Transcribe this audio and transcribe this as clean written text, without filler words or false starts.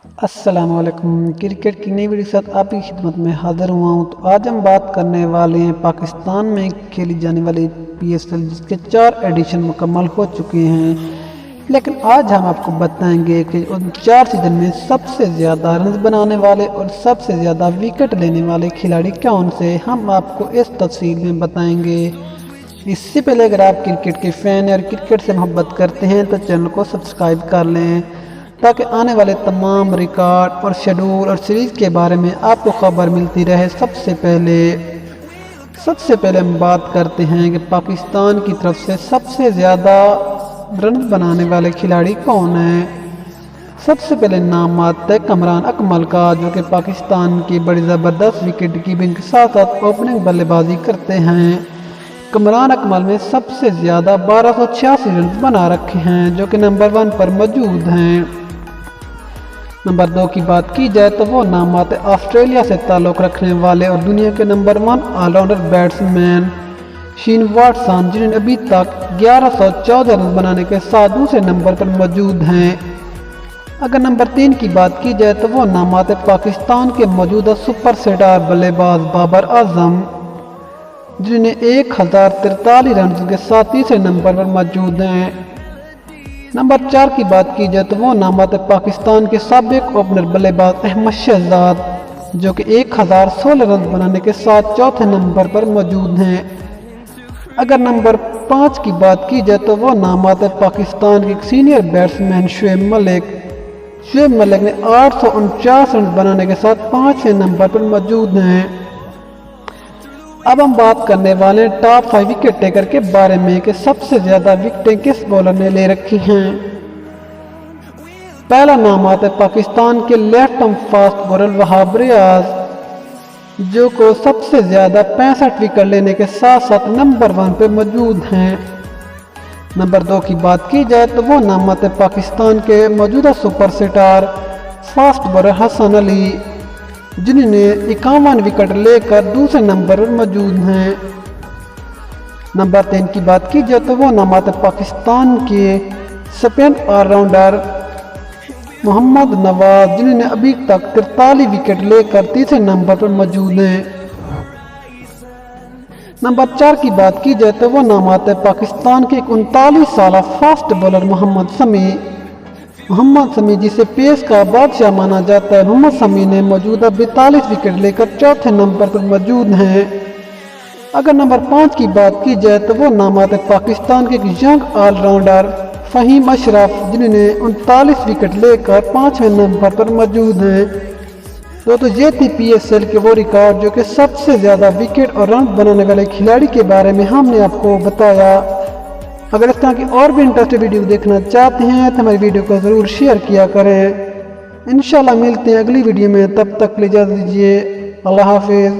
अस्सलाम वालेकुम। क्रिकेट की नई वीडियो के साथ आपकी खिदमत में हाजिर हुआ हूँ। तो आज हम बात करने वाले हैं पाकिस्तान में खेली जाने वाली PSL जिसके 4 एडिशन मुकम्मल हो चुके हैं, लेकिन आज हम आपको बताएंगे कि उन 4 सीजन में सबसे ज़्यादा रन बनाने वाले और सबसे ज़्यादा विकेट लेने वाले खिलाड़ी कौन से, हम आपको इस तफसील में बताएंगे। इससे पहले अगर आप क्रिकेट के फ़ैन और क्रिकेट से मोहब्बत करते हैं तो चैनल को सब्सक्राइब कर लें ताकि आने वाले तमाम रिकॉर्ड और शेड्यूल और सीरीज़ के बारे में आपको खबर मिलती रहे। सबसे पहले हम बात करते हैं कि पाकिस्तान की तरफ से सबसे ज़्यादा रन बनाने वाले खिलाड़ी कौन हैं। सबसे पहले नाम आता है कमरान अकमल का, जो कि पाकिस्तान की बड़ी ज़बरदस्त विकेट कीपिंग के साथ साथ ओपनिंग बल्लेबाजी करते हैं। कमरान अकमल ने सबसे ज़्यादा 1286 रन बना रखे हैं, जो कि नंबर 1 पर मौजूद हैं। नंबर 2 की बात की जाए तो वो नाम आते ऑस्ट्रेलिया से ताल्लुक़ रखने वाले और दुनिया के number 1 all rounder batsman Shane Watson, जिन्होंने अभी तक 1114 रन बनाने के साथ दूसरे नंबर पर मौजूद हैं। अगर नंबर 3 की बात की जाए तो वो नाम आते पाकिस्तान के मौजूदा सुपर स्टार बल्लेबाज बाबर आजम, जिन्हें 1043 रन के साथ तीसरे नंबर पर मौजूद हैं। नंबर 4 की बात की जाए तो वो नाम आते पाकिस्तान के साबिक ओपनर बल्लेबाज अहमद शहजाद, जो कि 1016 रन बनाने के साथ चौथे नंबर पर मौजूद हैं। अगर नंबर 5 की बात की जाए तो वो नाम आते पाकिस्तान के सीनियर बैट्समैन शुएब मलिक ने 849 रन बनाने के साथ 5वें नंबर पर मौजूद हैं। अब हम बात करने वाले हैं टॉप 5 विकेट टेकर के बारे में कि सबसे ज़्यादा विकेटें किस बॉलर ने ले रखी हैं। पहला नाम आता है पाकिस्तान के left arm fast bowler Wahab Riaz, जो को सबसे ज़्यादा 65 विकेट लेने के साथ साथ नंबर 1 पे मौजूद हैं। नंबर 2 की बात की जाए तो वो नाम आते पाकिस्तान के मौजूदा superstar fast bowler Hasan Ali, जिन्होंने 51 विकेट लेकर दूसरे नंबर पर मौजूद हैं। नंबर 3 की बात की जाए तो वो नाम आते पाकिस्तान के स्पिन ऑलराउंडर मोहम्मद नवाज, जिन्होंने अभी तक 43 विकेट लेकर तीसरे नंबर पर मौजूद हैं। नंबर 4 की बात की जाए तो वो नाम आते पाकिस्तान के 39 साल फास्ट बॉलर मोहम्मद शमी, जिसे पेस का बादशाह माना जाता है। मोहम्मद शमी ने मौजूदा 42 विकेट लेकर चौथे नंबर पर मौजूद हैं। अगर नंबर 5 की बात की जाए तो वो नाम आते पाकिस्तान के यंग ऑलराउंडर फहीम अशरफ, जिन्होंने 39 विकेट लेकर 5वें नंबर पर मौजूद हैं। तो ये थी PSL के वो रिकॉर्ड जो कि सबसे ज़्यादा विकेट और रन बनाने वाले खिलाड़ी के बारे में हमने आपको बताया। अगर इस तरह की और भी इंटरेस्टिंग वीडियो देखना चाहते हैं तो हमारी वीडियो को ज़रूर शेयर किया करें। इंशाल्लाह मिलते हैं अगली वीडियो में, तब तक इजाज़त दीजिए। अल्लाह हाफिज़।